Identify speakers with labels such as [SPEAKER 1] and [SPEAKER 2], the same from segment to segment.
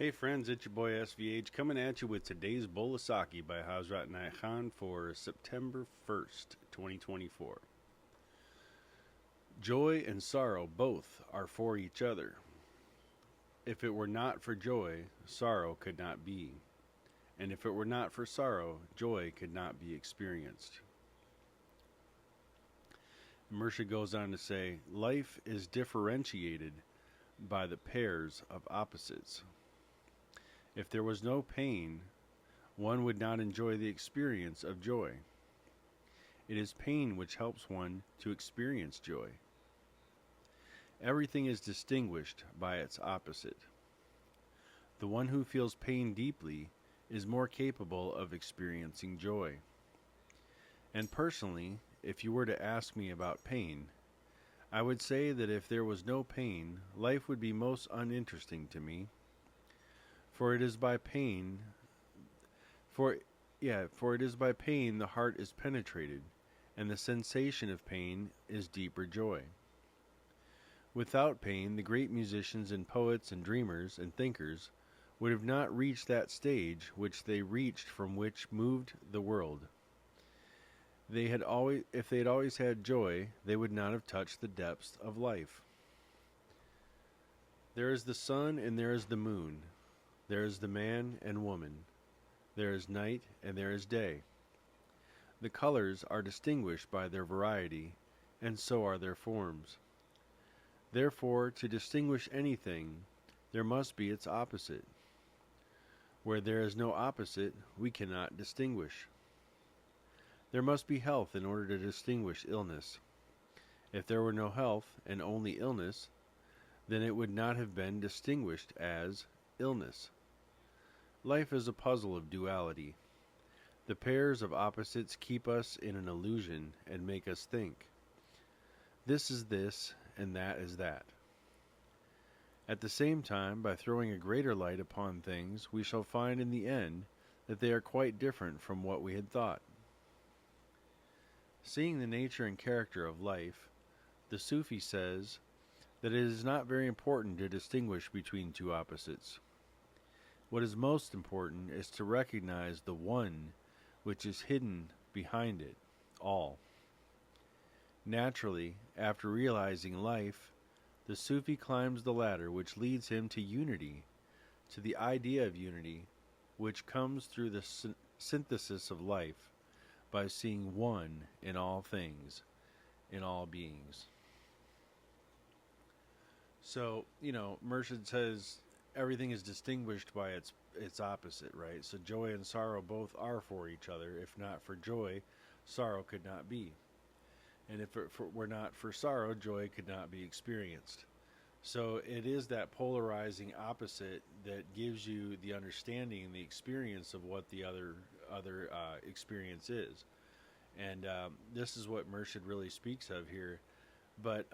[SPEAKER 1] Hey friends, it's your boy SVH coming at you with today's bowl of Saki by Hazrat and Inayat for September 1st, 2024. Joy and sorrow both are for each other. If it were not for joy, sorrow could not be. And if it were not for sorrow, joy could not be experienced. Mersha goes on to say, life is differentiated by the pairs of opposites. If there was no pain, one would not enjoy the experience of joy. It is pain which helps one to experience joy. Everything is distinguished by its opposite. The one who feels pain deeply is more capable of experiencing joy. And personally, if you were to ask me about pain, I would say that if there was no pain, life would be most uninteresting to me. For it is by pain for it is by pain the heart is penetrated, and the sensation of pain is deeper joy. Without pain, the great musicians and poets and dreamers and thinkers would have not reached that stage which they reached from which moved the world. If they had always had joy, they would not have touched the depths of life. There is the sun and there is the moon. There is the man and woman. There is night and there is day. The colors are distinguished by their variety, and so are their forms. Therefore, to distinguish anything, there must be its opposite. Where there is no opposite, we cannot distinguish. There must be health in order to distinguish illness. If there were no health and only illness, then it would not have been distinguished as illness. Life is a puzzle of duality. The pairs of opposites keep us in an illusion and make us think. This is this, and that is that. At the same time, by throwing a greater light upon things, we shall find in the end that they are quite different from what we had thought. Seeing the nature and character of life, the Sufi says that it is not very important to distinguish between two opposites. What is most important is to recognize the one which is hidden behind it all. Naturally, after realizing life, the Sufi climbs the ladder which leads him to unity, to the idea of unity, which comes through the synthesis of life by seeing one in all things, in all beings. So, Mershid says everything is distinguished by its opposite, right? So joy and sorrow both are for each other. If not for joy, sorrow could not be. And if it were not for sorrow, joy could not be experienced. So it is that polarizing opposite that gives you the understanding and the experience of what the other experience is. And this is what Murshid really speaks of here. But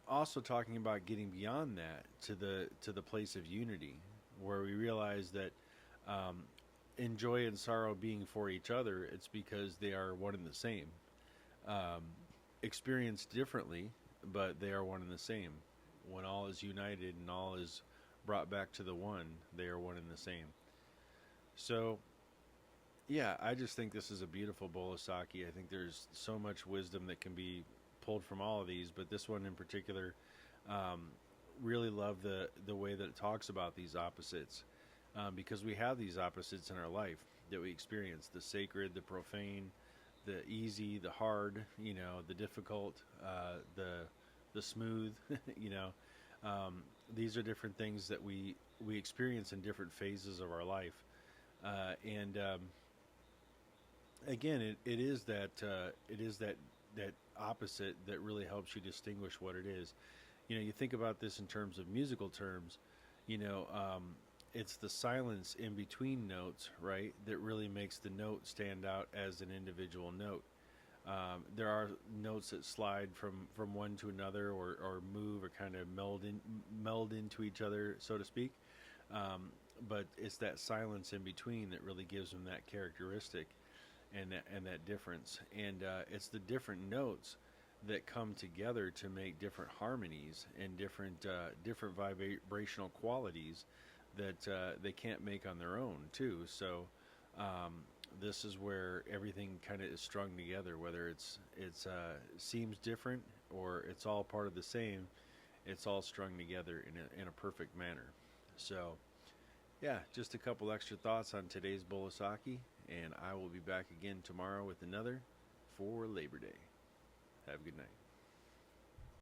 [SPEAKER 1] also talking about getting beyond that to the place of unity, where we realize that in joy and sorrow being for each other, it's because they are one and the same. Experienced differently, but they are one and the same. When all is united and all is brought back to the one, they are one and the same. So, yeah, I just think this is a beautiful bowl of sake. I think there's so much wisdom that can be pulled from all of these, but this one in particular, really love the way that it talks about these opposites, because we have these opposites in our life that we experience: the sacred, the profane, the easy, the hard, the difficult, the smooth. These are different things that we experience in different phases of our life, and again, it is that opposite that really helps you distinguish what it is. You think about this in terms of musical terms. It's the silence in between notes, right, that really makes the note stand out as an individual note. There are notes that slide from one to another, or move, or kind of meld into each other, so to speak. But it's that silence in between that really gives them that characteristic and that difference. And it's the different notes that come together to make different harmonies and different vibrational qualities that they can't make on their own too. So this is where everything kind of is strung together, whether it's seems different or it's all part of the same. It's all strung together in a perfect manner. So yeah, just a couple extra thoughts on today's bowl of sake, and I will be back again tomorrow with another for Labor Day. Have a good night.